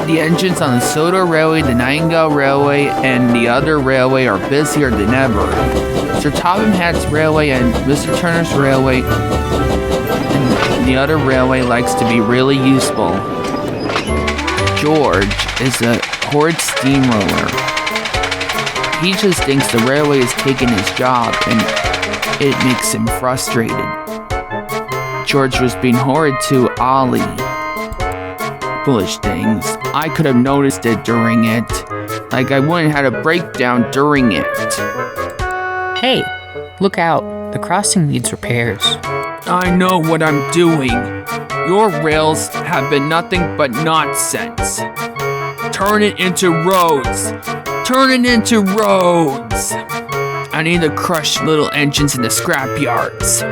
The engines on the Sodor Railway, the Nightingale Railway, and the other railway are busier than ever. Sir Topham Hatt's railway and Mr. Turner's railway and the other railway likes to be really useful. George is a horrid steamroller. He just thinks the railway is taking his job and it makes him frustrated. George was being horrid to Ollie. Foolish things. I could have noticed it during it. Like I wouldn't have had a breakdown during it. Hey, look out. The crossing needs repairs. I know what I'm doing. Your rails have been nothing but nonsense. Turn it into roads. Turn it into roads. I need to crush little engines in the scrap yards.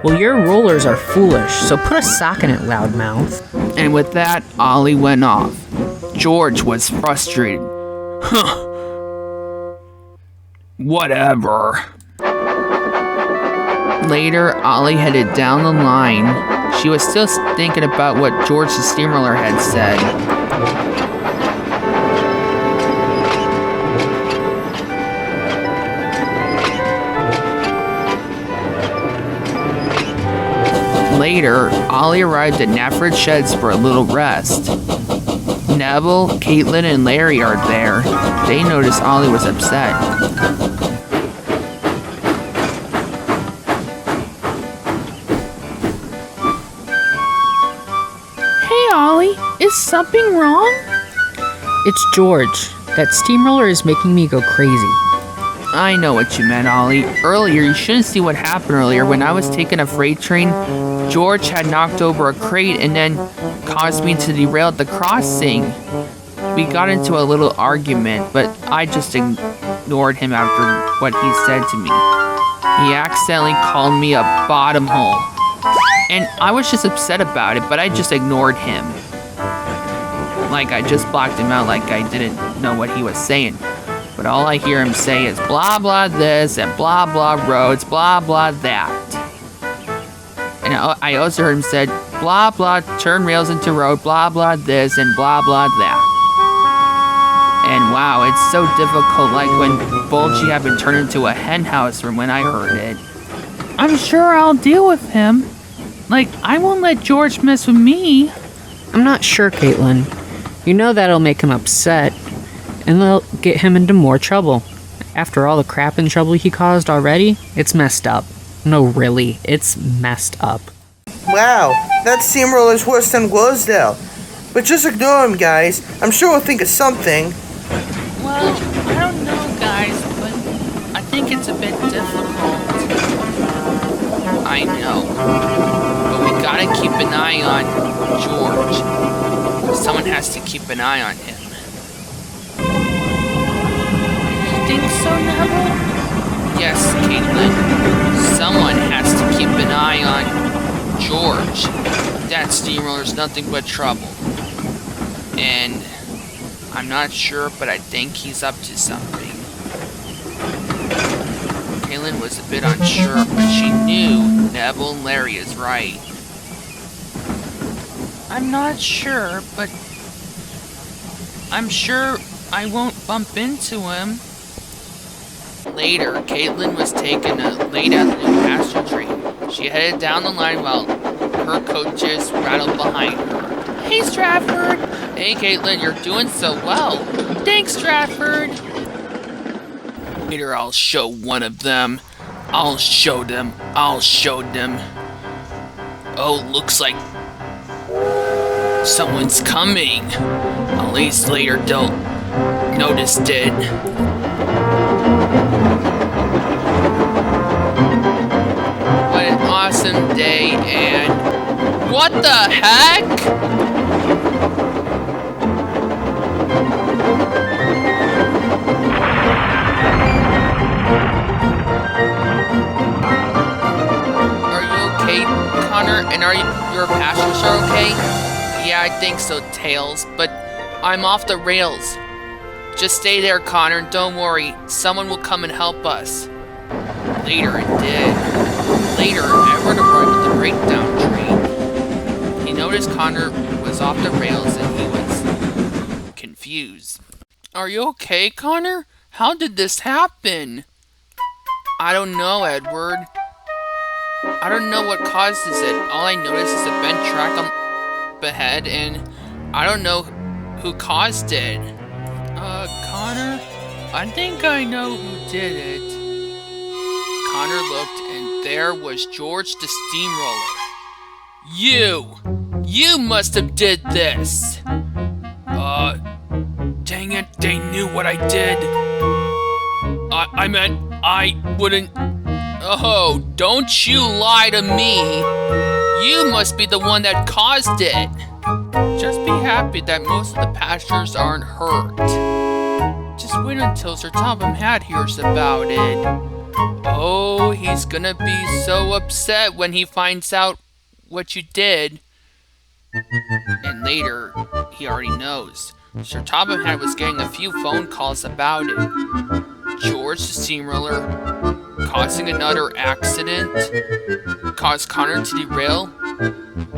Well, your rollers are foolish, so put a sock in it, loudmouth. And with that, Ollie went off. George was frustrated. Whatever. Later, Ollie headed down the line. She was still thinking about what George the Steamroller had said. Later, Ollie arrived at Nafford's sheds for a little rest. Neville, Caitlin, and Larry are there. They noticed Ollie was upset. Hey Ollie, is something wrong? It's George. That steamroller is making me go crazy. I know what you meant, Ollie. Earlier, you shouldn't see what happened earlier. When I was taking a freight train, George had knocked over a crate and then caused me to derail at the crossing. We got into a little argument, but I just ignored him after what he said to me. He accidentally called me a bottom hole. And I was just upset about it, but I just ignored him. Like I just blocked him out like I didn't know what he was saying. But all I hear him say is blah blah this and blah blah roads, blah blah that. And I also heard him said blah blah turn rails into road, blah blah this and blah blah that. And wow, it's so difficult, like when Bulgy had been turned into a hen house from when I heard it. I'm sure I'll deal with him. Like, I won't let George mess with me. I'm not sure, Caitlin. You know that'll make him upset, and they'll get him into more trouble. After all the crap and trouble he caused already, it's messed up. No, really, it's messed up. Wow, that steamroller's worse than Glosdale. But just ignore him, guys. I'm sure we'll think of something. Well, I don't know, guys, but I think it's a bit difficult. I know. But we gotta keep an eye on George. Someone has to keep an eye on him. You think so, Neville? Yes, Caitlin. Someone has to keep an eye on George. That steamroller's nothing but trouble. And I'm not sure, but I think he's up to something. Caitlin was a bit unsure, but she knew Neville and Larry is right. I'm not sure, but I'm sure I won't bump into him. Later, Caitlin was taken late at the new passenger train. She headed down the line while her coaches rattled behind her. Hey, Stratford. Hey, Caitlin, you're doing so well. Thanks, Stratford. Later, I'll show one of them. I'll show them. Oh, looks like someone's coming. At least later they'll notice it. What an awesome day, and what the heck? Are you okay, Connor? And your passengers are okay? Yeah, I think so, Tails, but I'm off the rails. Just stay there, Connor, don't worry. Someone will come and help us. Later it did. Later, Edward arrived at the breakdown train. He noticed Connor was off the rails and he was confused. Are you okay, Connor? How did this happen? I don't know, Edward. I don't know what causes it. All I noticed is a bent track on ahead, and I don't know who caused it. Connor, I think I know who did it. Connor looked, and there was George the Steamroller. You must have did this. Dang it, they knew what I did. I meant I wouldn't. Oh, don't you lie to me. You must be the one that caused it. Just be happy that most of the passengers aren't hurt. Just wait until Sir Topham Hat hears about it. Oh, he's gonna be so upset when he finds out what you did. And later, he already knows. Sir Topham Hat was getting a few phone calls about it. George the Steamroller causing another accident? Caused Connor to derail?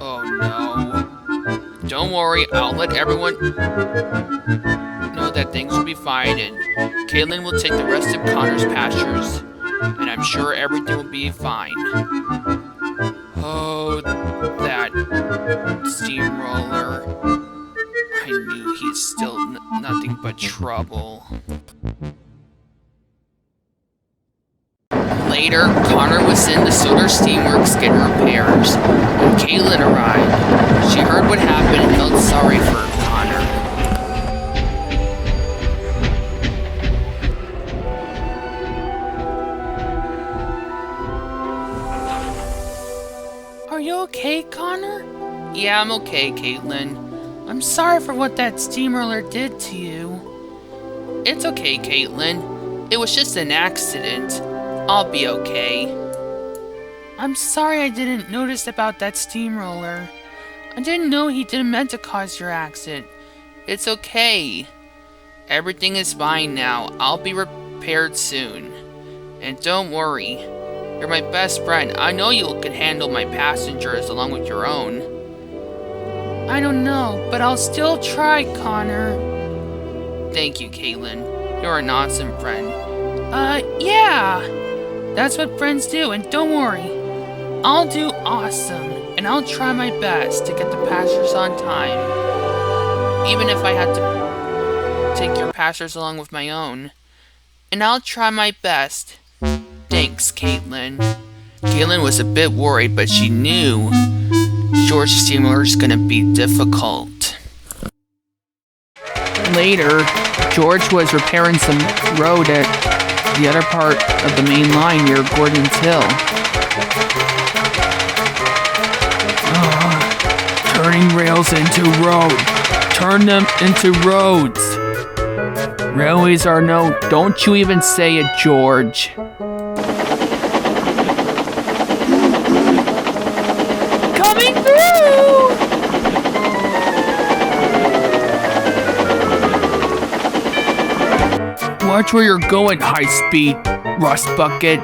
Oh no. Don't worry, I'll let everyone know that things will be fine, and Caitlin will take the rest of Connor's passengers, and I'm sure everything will be fine. Oh, that steamroller. I knew he's still nothing but trouble. Later, Connor was in the Sodor Steamworks getting repairs when Caitlin arrived. She heard what happened and felt sorry for Connor. Are you okay, Connor? Yeah, I'm okay, Caitlin. I'm sorry for what that steamroller did to you. It's okay, Caitlin. It was just an accident. I'll be okay. I'm sorry I didn't notice about that steamroller. I didn't know he didn't meant to cause your accident. It's okay. Everything is fine now. I'll be repaired soon. And don't worry. You're my best friend. I know you can handle my passengers along with your own. I don't know, but I'll still try, Connor. Thank you, Caitlin. You're an awesome friend. Yeah. That's what friends do, and don't worry. I'll do awesome, and I'll try my best to get the passengers on time. Even if I had to take your passengers along with my own. And I'll try my best. Thanks, Caitlin. Caitlin was a bit worried, but she knew George Steamroller is gonna be difficult. Later, George was repairing some road at the other part of the main line near Gordon's Hill. Turning rails into road. Turn them into roads. Railways are no... Don't you even say it, George. Watch where you're going, high speed, rust bucket.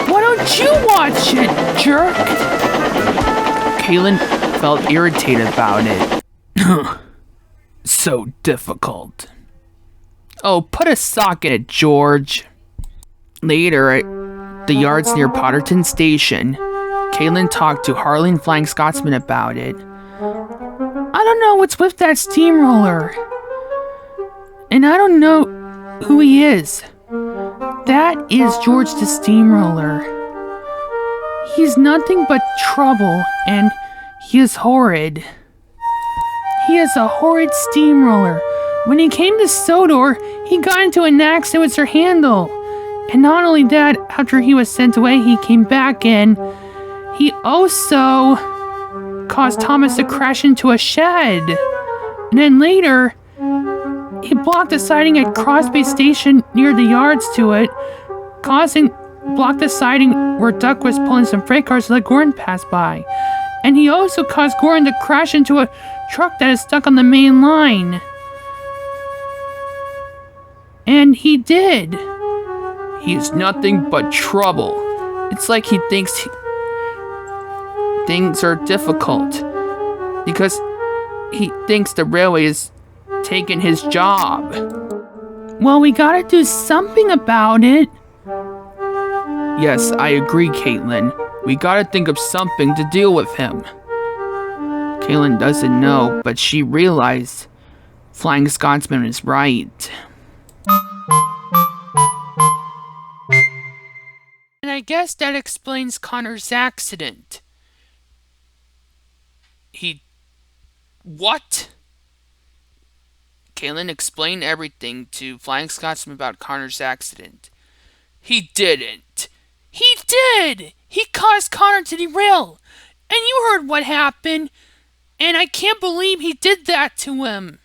Why don't you watch it, jerk? Caitlin felt irritated about it. So difficult. Oh, put a sock in it, George. Later, at the yards near Potterton Station, Caitlin talked to Harley and Flying Scotsman about it. I don't know what's with that steamroller. And I don't know who he is. That is George the Steamroller. He's nothing but trouble, and he is horrid. He is a horrid steamroller. When he came to Sodor, he got into an accident with Sir Handel. And not only that, after he was sent away, he came back and he also caused Thomas to crash into a shed. And then later, he blocked the siding at Crosby Station near the yards to it, blocked the siding where Duck was pulling some freight cars to let Gordon pass by. And he also caused Gordon to crash into a truck that is stuck on the main line. And he did. He's nothing but trouble. It's like he thinks things are difficult because he thinks the railway is taking his job. Well, we gotta do something about it. Yes, I agree, Caitlin. We gotta think of something to deal with him. Caitlin doesn't know, but she realized Flying Scotsman is right. And I guess that explains Connor's accident. What? Caitlin explained everything to Flying Scotsman about Connor's accident. He didn't. He did! He caused Connor to derail. And you heard what happened. And I can't believe he did that to him.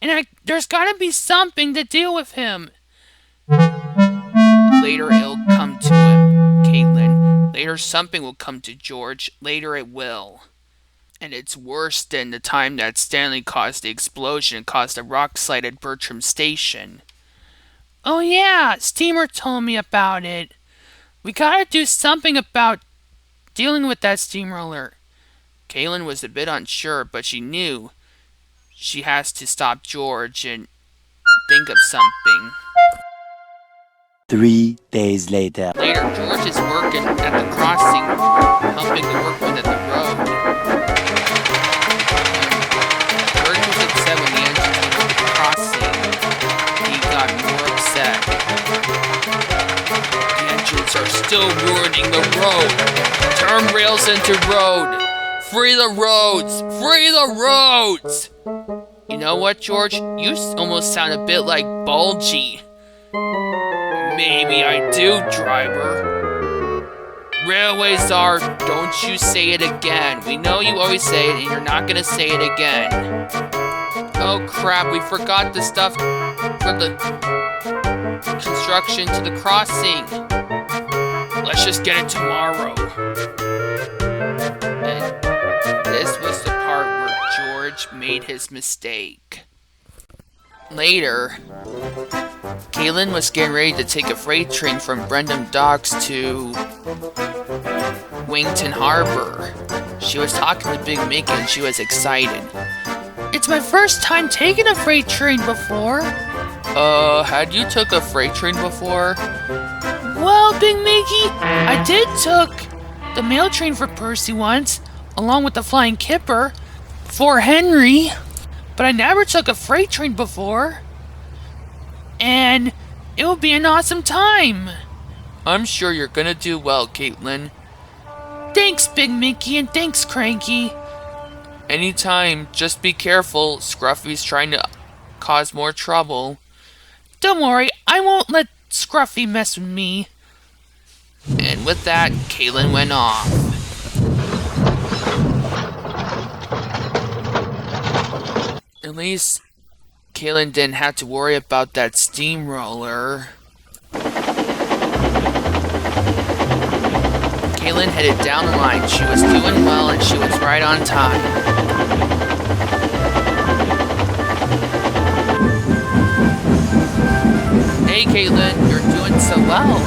And there's gotta be something to deal with him. Later it'll come to him, Caitlin. Later something will come to George. Later it will. And it's worse than the time that Stanley caused the explosion and caused a rock slide at Bertram Station. Oh yeah, Steamer told me about it. We gotta do something about dealing with that steamroller. Caitlin was a bit unsure, but she knew she has to stop George and think of something. 3 days later. Later, George is working at the crossing, helping the workmen at the road. George was upset when the engine came over the crossing. He got more upset. The engines are still ruining the road. Turn rails into road. Free the roads! Free the roads! You know what, George? You almost sound a bit like Bulgy. Maybe I do, driver. Railways are, don't you say it again. We know you always say it and you're not gonna say it again. Oh crap, we forgot the stuff for the construction to the crossing. Let's just get it tomorrow. And this was the part where George made his mistake. Later, Caitlin was getting ready to take a freight train from Brendam Docks to Wington Harbor. She was talking to Big Mickey and she was excited. It's my first time taking a freight train before. Had you took a freight train before? Well, Big Mickey, I did took the mail train for Percy once, along with the Flying Kipper, for Henry. But I never took a freight train before. And it will be an awesome time. I'm sure you're gonna do well, Caitlin. Thanks, Big Mickey, and thanks, Cranky. Anytime, just be careful. Scruffy's trying to cause more trouble. Don't worry, I won't let Scruffy mess with me. And with that, Caitlin went off. At least Caitlin didn't have to worry about that steamroller. Caitlin headed down the line. She was doing well and she was right on time. Hey, Caitlin, you're doing so well.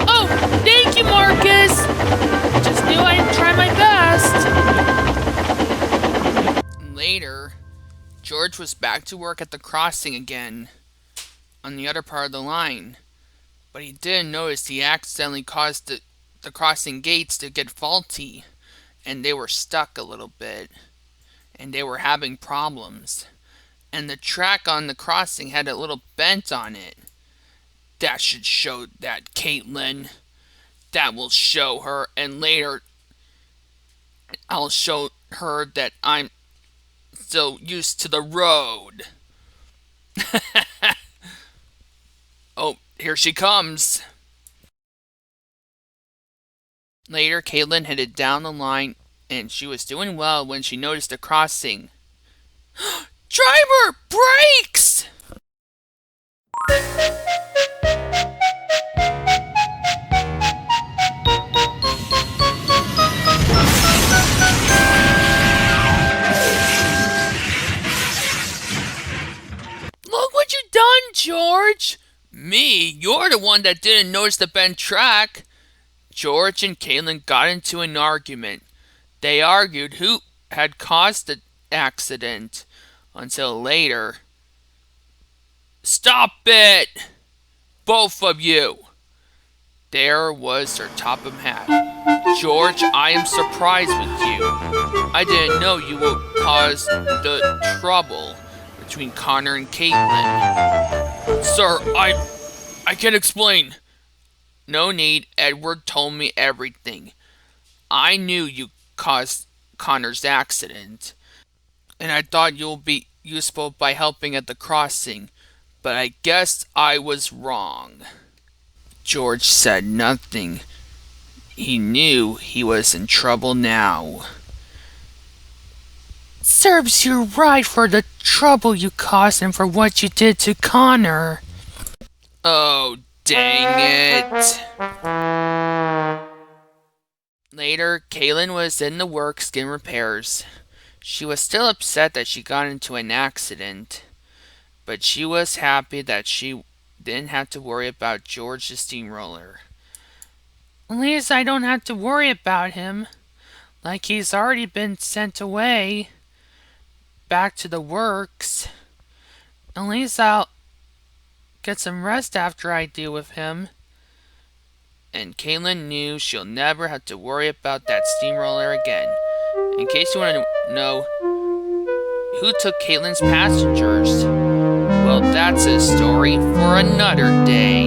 Oh, thank you, Marcus. Just knew I'd try my best. Later, George was back to work at the crossing again, on the other part of the line. But he didn't notice he accidentally caused the crossing gates to get faulty, and they were stuck a little bit, and they were having problems. And the track on the crossing had a little bent on it. That should show that Caitlin. That will show her, and later I'll show her that I'm still used to the road. Oh, here she comes. Later, Caitlin headed down the line, and she was doing well when she noticed a crossing. Driver, brakes! Look what you done, George. Me? You're the one that didn't notice the bent track. George and Caitlin got into an argument. They argued who had caused the accident until later. Stop it! Both of you! There was Sir Topham hat. George, I am surprised with you. I didn't know you would cause the trouble between Connor and Caitlin. Sir, I can explain. No need. Edward told me everything. I knew you caused Connor's accident, and I thought you'll be useful by helping at the crossing, but I guess I was wrong. George said nothing. He knew he was in trouble now. Serves you right for the trouble you caused and for what you did to Connor. Oh, dang it. Later, Caitlin was in the works getting repairs. She was still upset that she got into an accident, but she was happy that she didn't have to worry about George the Steamroller. At least I don't have to worry about him. Like he's already been sent away. Back to the works. At least I'll get some rest after I deal with him. And Caitlin knew she'll never have to worry about that steamroller again. In case you want to know who took Caitlin's passengers, well, that's a story for another day.